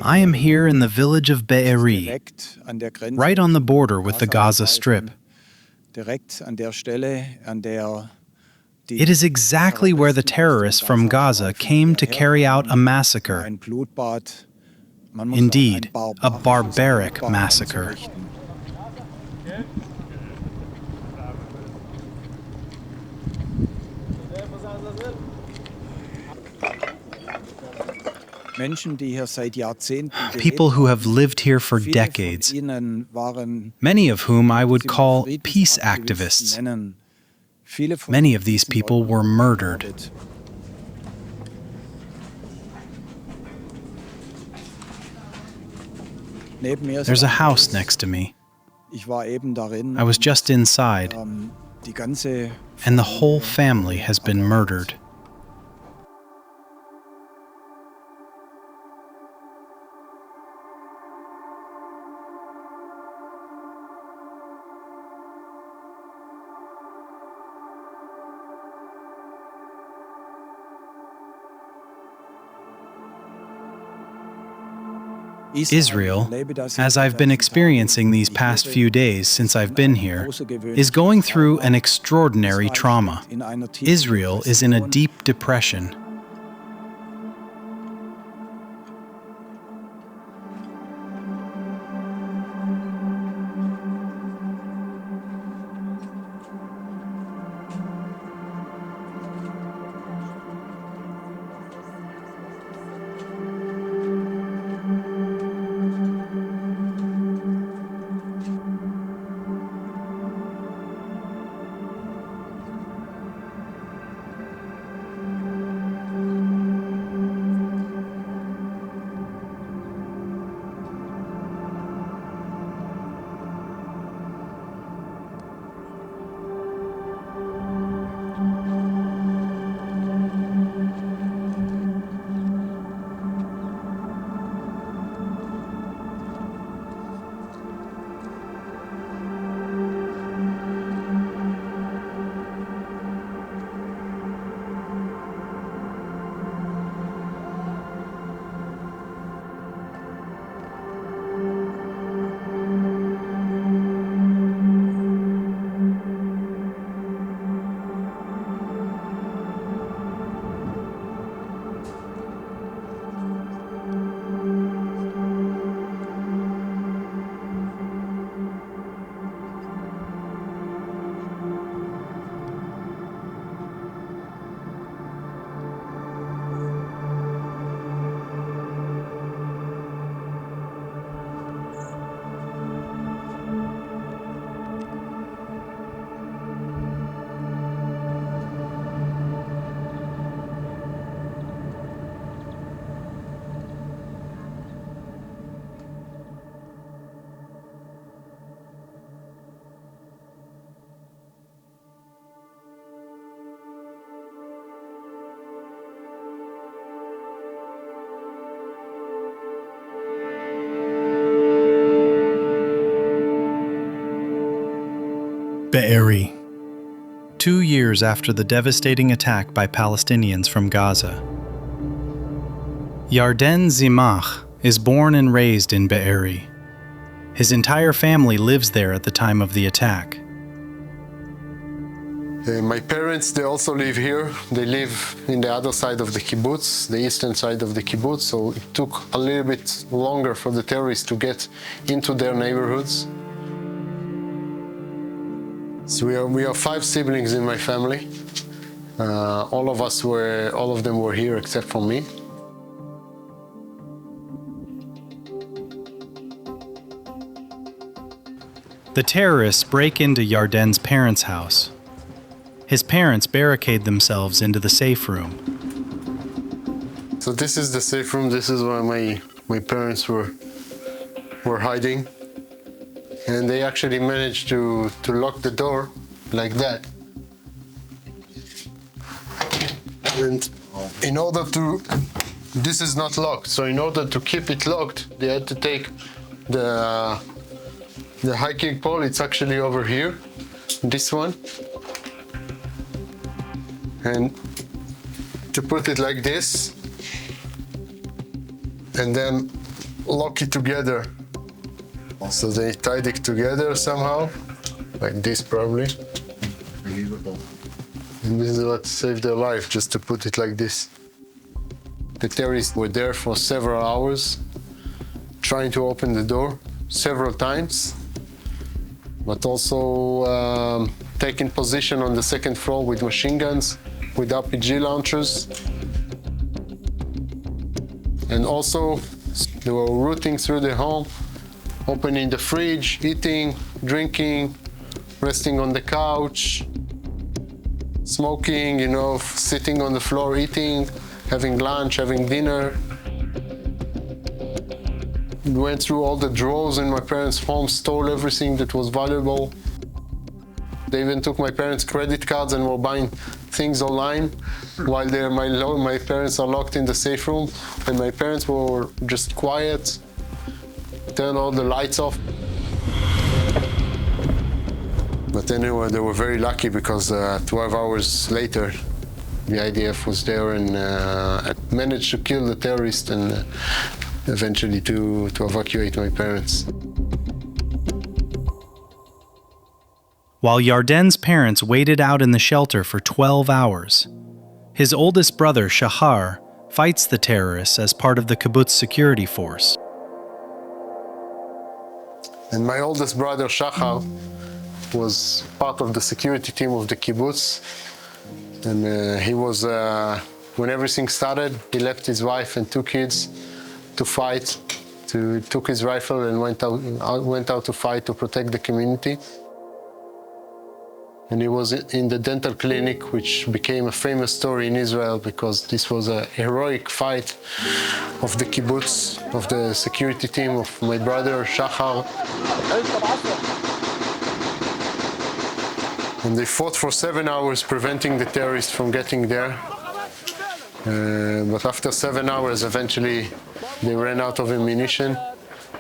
I am here in the village of Be'eri, right on the border with the Gaza Strip. It is exactly where the terrorists from Gaza came to carry out a massacre. Indeed, a barbaric massacre. People who have lived here for decades, many of whom I would call peace activists. Many of these people were murdered. There's a house next to me. I was just inside, and the whole family has been murdered. Israel, as I've been experiencing these past few days since I've been here, is going through an extraordinary trauma. Israel is in a deep depression. Be'eri. 2 years after the devastating attack by Palestinians from Gaza. Yarden Zemach is born and raised in Be'eri. His entire family lives there at the time of the attack. My parents, they also live here. They live in the other side of the kibbutz, the eastern side of the kibbutz, so it took a little bit longer for the terrorists to get into their neighborhoods. So we are 5 siblings in my family. All of them were here except for me. The terrorists break into Yarden's parents' house. His parents barricade themselves into the safe room. So this is the safe room. This is where my parents were hiding. And they actually managed to lock the door like that. And in order to, this is not locked, so in order to keep it locked, they had to take the hiking pole. It's actually over here, this one. And to put it like this, and then lock it together. So they tied it together somehow, like this probably. And this is what saved their life, just to put it like this. The terrorists were there for several hours, trying to open the door several times, but also taking position on the second floor with machine guns, with RPG launchers. And also, they were rooting through the home, opening the fridge, eating, drinking, resting on the couch, smoking, sitting on the floor, eating, having lunch, having dinner. Went through all the drawers in my parents' home, stole everything that was valuable. They even took my parents' credit cards and were buying things online while my parents are locked in the safe room. And my parents were just quiet, turned all the lights off. But anyway, they were very lucky because 12 hours later, the IDF was there and managed to kill the terrorist and eventually to evacuate my parents. While Yarden's parents waited out in the shelter for 12 hours, his oldest brother, Shahar, fights the terrorists as part of the kibbutz security force. And my oldest brother, Shahar, was part of the security team of the kibbutz. And he was, when everything started, he left his wife and 2 kids to fight, took his rifle and went out to fight to protect the community. And he was in the dental clinic, which became a famous story in Israel because this was a heroic fight of the kibbutz, of the security team of my brother Shahar. And they fought for 7 hours, preventing the terrorists from getting there. But after 7 hours, eventually, they ran out of ammunition,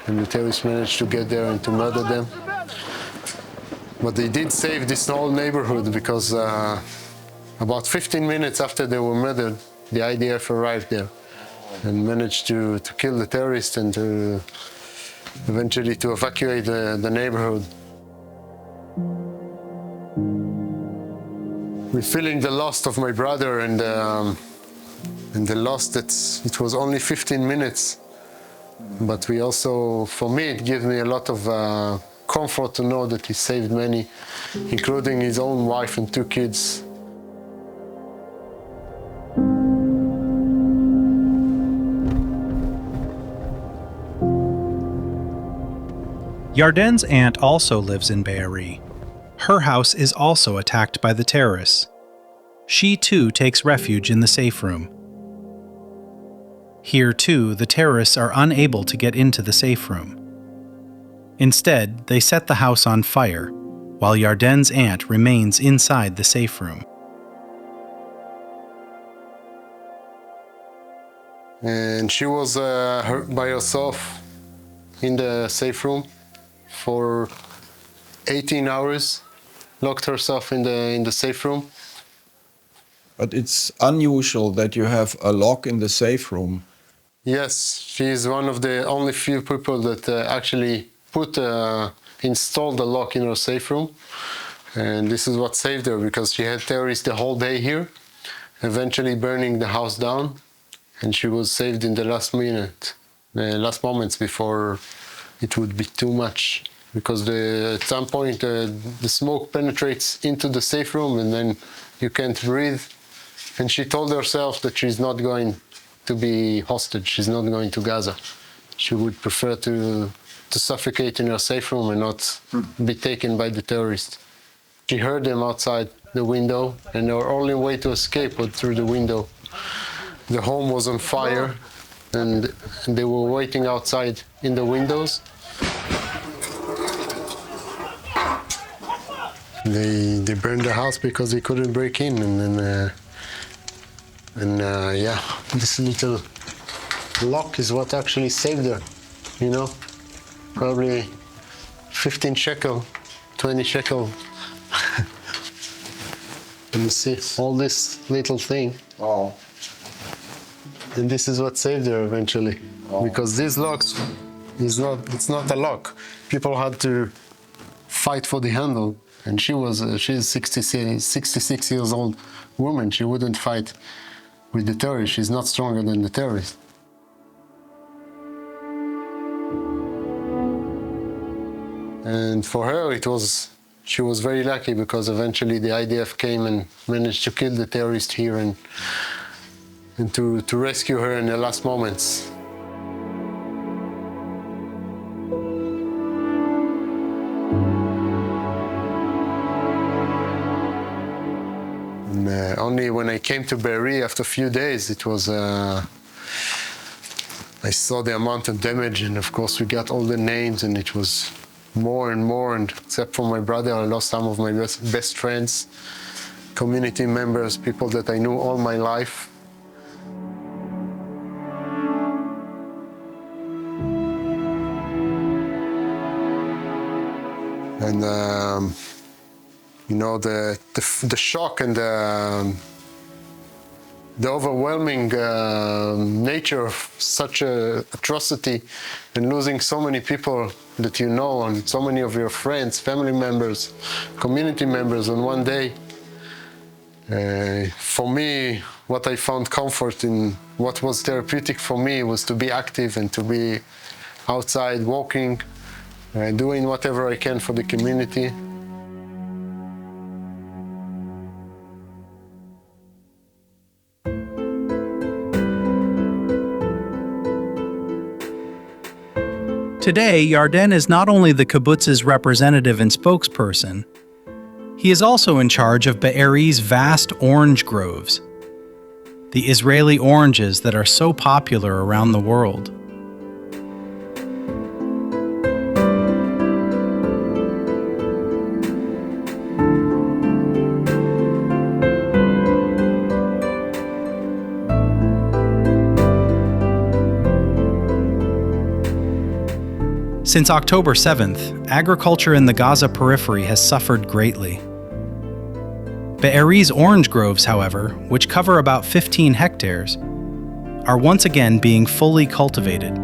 and the terrorists managed to get there and to murder them. But they did save this whole neighborhood because about 15 minutes after they were murdered, the IDF arrived there and managed to kill the terrorists and to eventually to evacuate the neighborhood. We're feeling the loss of my brother and the loss that it was only 15 minutes. But we also, for me, it gives me a lot of comfort to know that he saved many, including his own wife and 2 kids. Yarden's aunt also lives in Be'eri. Her house is also attacked by the terrorists. She too takes refuge in the safe room. Here too, the terrorists are unable to get into the safe room. Instead, they set the house on fire, while Yarden's aunt remains inside the safe room. And she was by herself in the safe room for 18 hours, locked herself in the safe room. But it's unusual that you have a lock in the safe room. Yes, she is one of the only few people that actually installed the lock in her safe room. And this is what saved her, because she had terrorists the whole day here, eventually burning the house down. And she was saved in the last moments before it would be too much. Because at some point the smoke penetrates into the safe room and then you can't breathe. And she told herself that she's not going to be hostage, she's not going to Gaza. She would prefer to suffocate in her safe room and not be taken by the terrorists. She heard them outside the window, and her only way to escape was through the window. The home was on fire, and they were waiting outside in the windows. They burned the house because they couldn't break in, and yeah, this little lock is what actually saved her, you know? Probably 15 shekel, 20 shekel. And you see, all this little thing. Oh. And this is what saved her eventually. because these locks it's not a lock. People had to fight for the handle, and she's 66 years old woman. She wouldn't fight with the terrorists. She's not stronger than the terrorists. And for her, she was very lucky, because eventually the IDF came and managed to kill the terrorist here and to rescue her in the last moments. And, only when I came to Be'eri after a few days, it was I saw the amount of damage, and of course we got all the names, and it was more and more, and except for my brother, I lost some of my best friends, community members, people that I knew all my life. And you know, the shock and the overwhelming nature of such a atrocity, and losing so many people that you know, and so many of your friends, family members, community members on one day. For me, what I found comfort in, what was therapeutic for me, was to be active and to be outside walking, doing whatever I can for the community. Today, Yarden is not only the kibbutz's representative and spokesperson, he is also in charge of Be'eri's vast orange groves, the Israeli oranges that are so popular around the world. Since October 7th, agriculture in the Gaza periphery has suffered greatly. Be'eri's orange groves, however, which cover about 15 hectares, are once again being fully cultivated.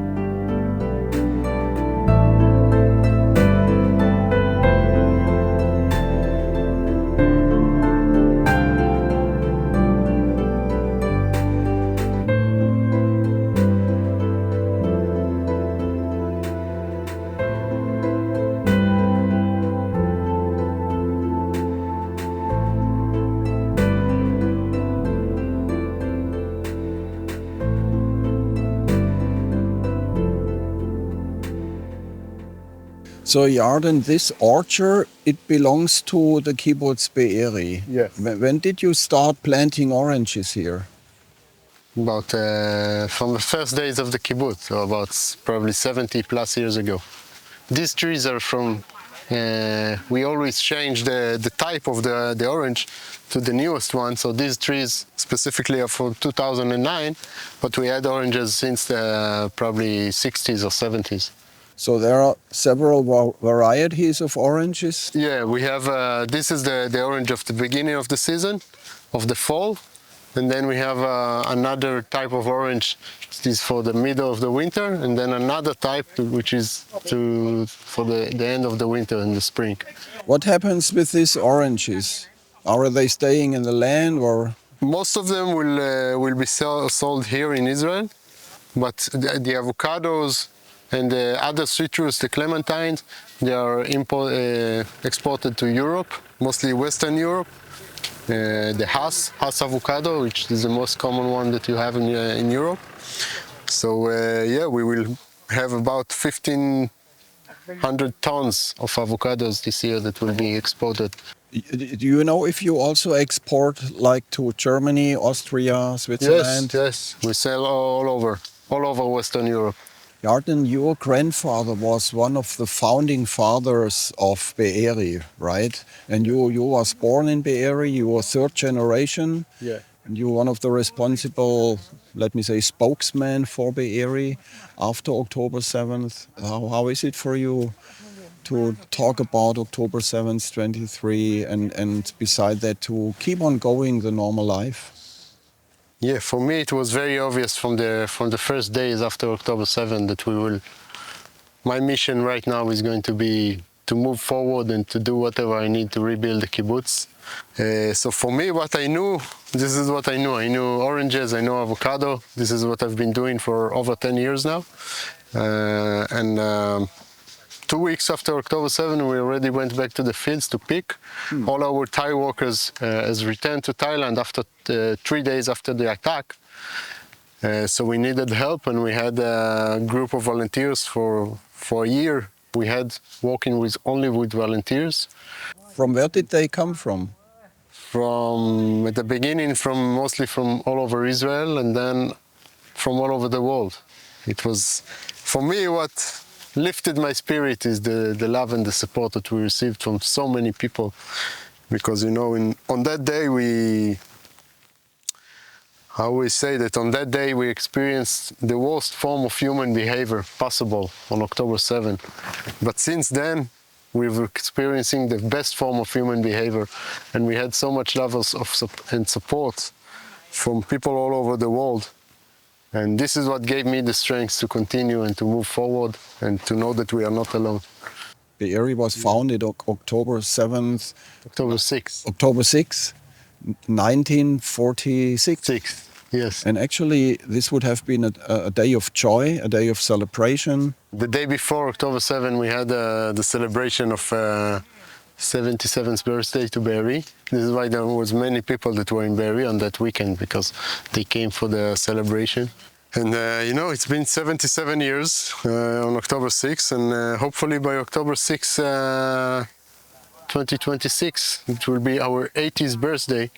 So Yarden, this orchard, it belongs to the Kibbutz Be'eri. Yes. When did you start planting oranges here? About from the first days of the kibbutz, so about probably 70 plus years ago. These trees are from, we always change the type of the orange to the newest one. So these trees specifically are from 2009, but we had oranges since the probably 60s or 70s. So there are several varieties of oranges? Yeah, we have, this is the orange of the beginning of the season, of the fall. And then we have another type of orange, which is for the middle of the winter, and then another type which is for the end of the winter in the spring. What happens with these oranges? Are they staying in the land, or? Most of them will be sold here in Israel, but the avocados and the other citrus, the clementines, they are exported to Europe, mostly Western Europe. The Hass avocado, which is the most common one that you have in Europe. So yeah, we will have about 1,500 tons of avocados this year that will be exported. Do you know if you also export like to Germany, Austria, Switzerland? Yes, we sell all over Western Europe. Yarden, your grandfather was one of the founding fathers of Be'eri, right? And you was born in Be'eri, you were third generation. Yeah. And you were one of the responsible, let me say, spokesmen for Be'eri after October 7th. How is it for you to talk about October 7th, 23, and beside that to keep on going the normal life? Yeah, for me it was very obvious from the first days after October 7 that my mission right now is going to be to move forward and to do whatever I need to rebuild the kibbutz. So for me, what I knew, this is what I knew. I knew oranges, I know avocado. This is what I've been doing for over 10 years now. And 2 weeks after October 7, we already went back to the fields to pick. All our Thai workers has returned to Thailand after 3 days after the attack. So we needed help, and we had a group of volunteers for a year. We had working only with volunteers. From where did they come from? From at the beginning, mostly from all over Israel, and then from all over the world. It was, for me, what lifted my spirit is the love and the support that we received from so many people. Because, you know, on that day I always say that on that day we experienced the worst form of human behavior possible on October 7. But since then, we're experiencing the best form of human behavior, and we had so much levels and support from people all over the world. And this is what gave me the strength to continue and to move forward and to know that we are not alone. Be'eri was founded October 7th. October 6th. October 6th, 1946. 6th, yes. And actually, this would have been a day of joy, a day of celebration. The day before October 7, we had the celebration of 77th birthday to Be'eri. This is why there was many people that were in Be'eri on that weekend, because they came for the celebration. And you know, it's been 77 years on October 6, and hopefully by October 6, 2026, it will be our 80th birthday.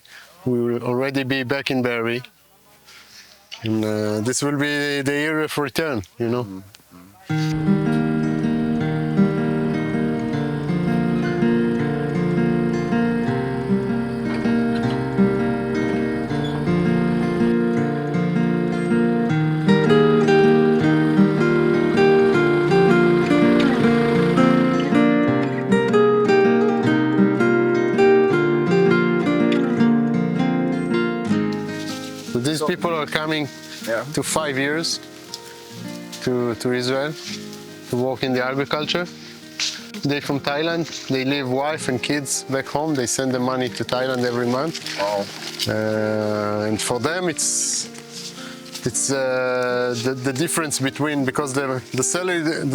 We will already be back in Be'eri. And this will be the year of return, you know. So these people are coming to 5 years to Israel to work in the agriculture. They're from Thailand. They leave wife and kids back home. They send the money to Thailand every month. Wow. And for them, it's the difference between, because the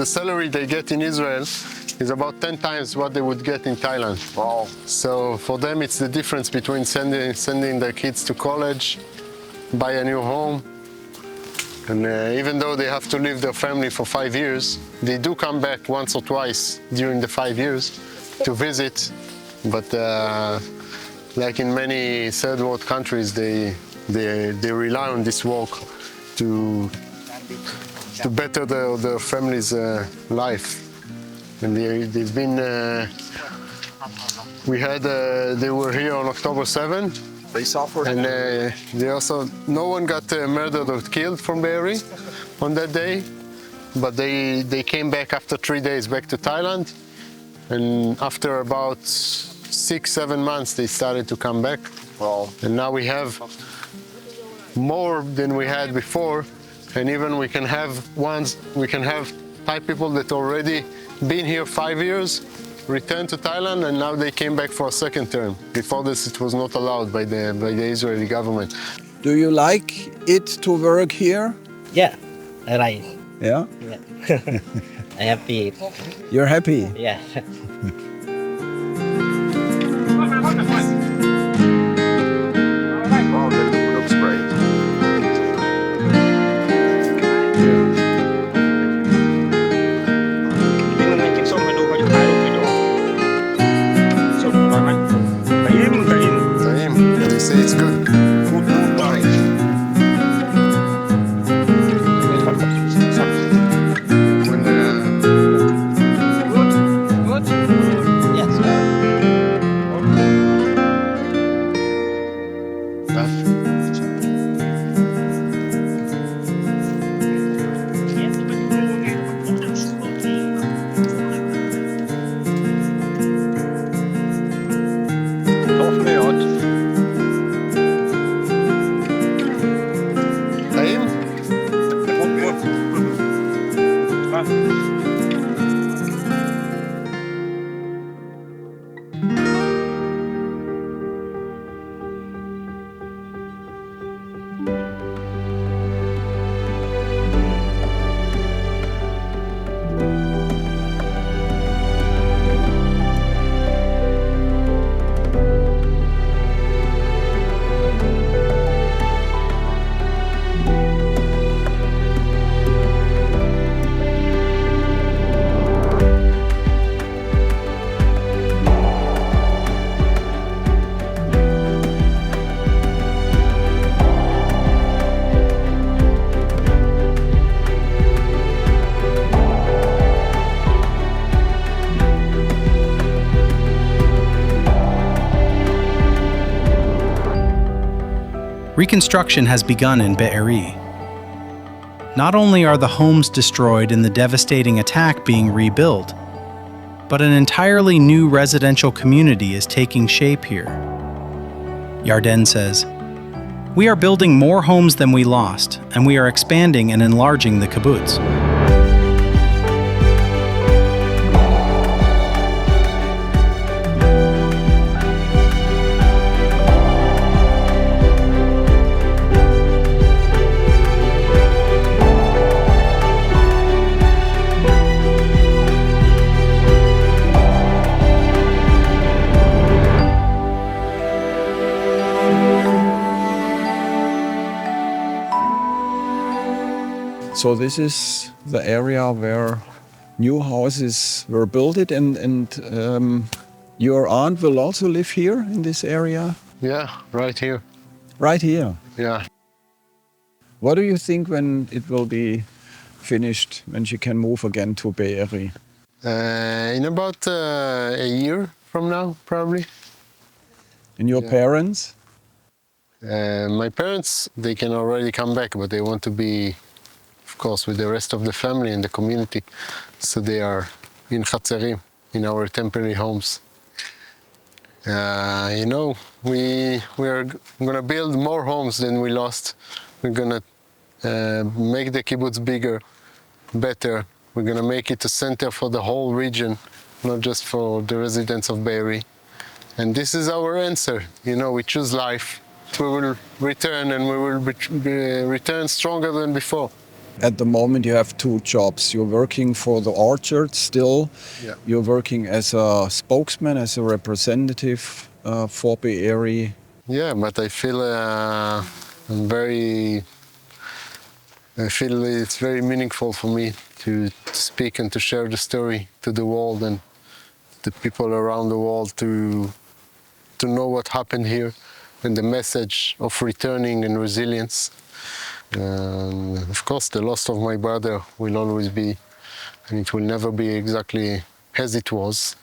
salary they get in Israel is about 10 times what they would get in Thailand. Wow. So for them, it's the difference between sending their kids to college, buy a new home. And even though they have to leave their family for 5 years, they do come back once or twice during the 5 years to visit. But like in many third world countries, they rely on this work to better their family's life. And they've been, they were here on October 7. They suffered. And they also, no one got murdered or killed from Be'eri on that day, but they came back after 3 days back to Thailand, and after about 6-7 months they started to come back. Wow. And now we have more than we had before, and even we can have Thai people that already been here 5 years, returned to Thailand, and now they came back for a second term. Before this, it was not allowed by the Israeli government. Do you like it to work here? Yeah, I like. Yeah? Yeah. I happy. You're happy? Yeah. Wow, that looks great. Taim, they say it's good. When Reconstruction has begun in Be'eri. Not only are the homes destroyed in the devastating attack being rebuilt, but an entirely new residential community is taking shape here. Yarden says, "We are building more homes than we lost, and we are expanding and enlarging the kibbutz." So this is the area where new houses were built, and your aunt will also live here in this area? Yeah, right here. Right here. Yeah. What do you think when it will be finished, when she can move again to Be'eri? In about a year from now, probably. And your parents? My parents, they can already come back, but they want to be, of course, with the rest of the family and the community. So they are in Chatzerim, in our temporary homes. You know, we are going to build more homes than we lost. We're going to make the kibbutz bigger, better. We're going to make it a center for the whole region, not just for the residents of Be'eri. And this is our answer. You know, we choose life. We will return, and we will return stronger than before. At the moment you have two jobs. You're working for the orchard still. Yeah. You're working as a spokesman, as a representative for Be'eri. Yeah, but I feel it's very meaningful for me to speak and to share the story to the world and the people around the world to know what happened here and the message of returning and resilience. Of course, the loss of my brother will always be, and it will never be exactly as it was,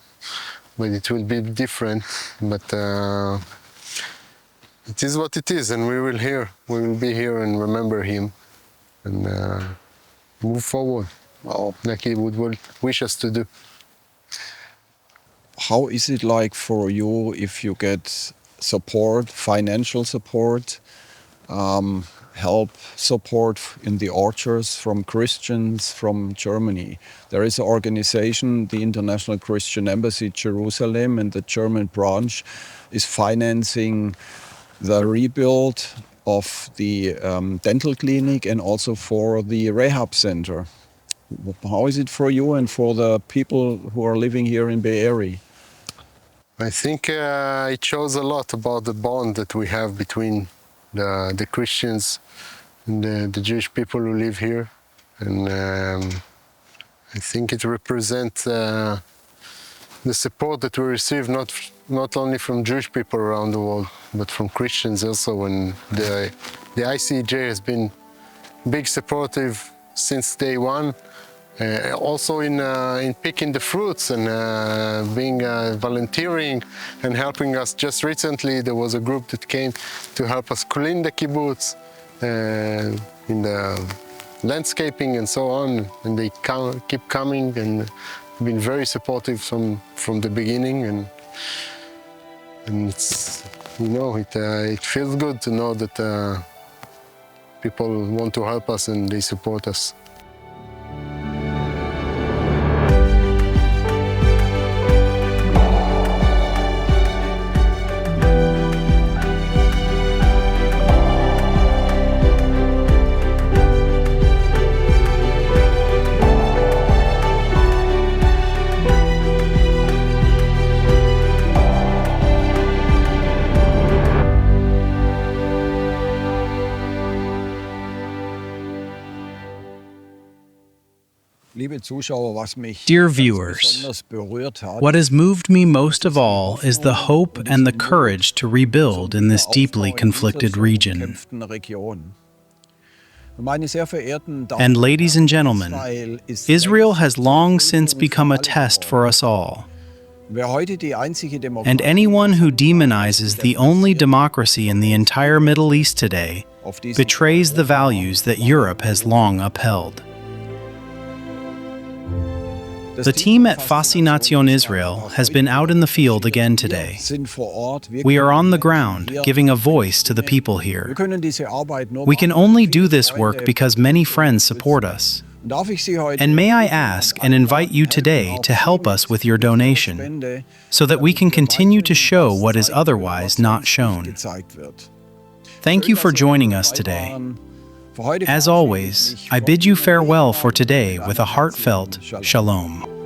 but it will be different. But it is what it is, and we will be here and remember him and move forward, like he would wish us to do. How is it like for you if you get support, financial support, help support in the orchards from Christians from Germany? There is an organization, the International Christian Embassy Jerusalem, and the German branch is financing the rebuild of the dental clinic and also for the rehab center. How is it for you and for the people who are living here in Be'eri? I think it shows a lot about the bond that we have between the Christians and the Jewish people who live here. And I think it represents the support that we receive not only from Jewish people around the world, but from Christians also. And the ICJ has been big supportive since day one. Also in picking the fruits and being volunteering and helping us. Just recently there was a group that came to help us clean the kibbutz in the landscaping and so on, and they keep coming and been very supportive from the beginning, and it's, you know, it feels good to know that people want to help us and they support us. Dear viewers, what has moved me most of all is the hope and the courage to rebuild in this deeply conflicted region. And ladies and gentlemen, Israel has long since become a test for us all. And anyone who demonizes the only democracy in the entire Middle East today betrays the values that Europe has long upheld. The team at Fascination Israel has been out in the field again today. We are on the ground, giving a voice to the people here. We can only do this work because many friends support us. And may I ask and invite you today to help us with your donation, so that we can continue to show what is otherwise not shown. Thank you for joining us today. As always, I bid you farewell for today with a heartfelt shalom.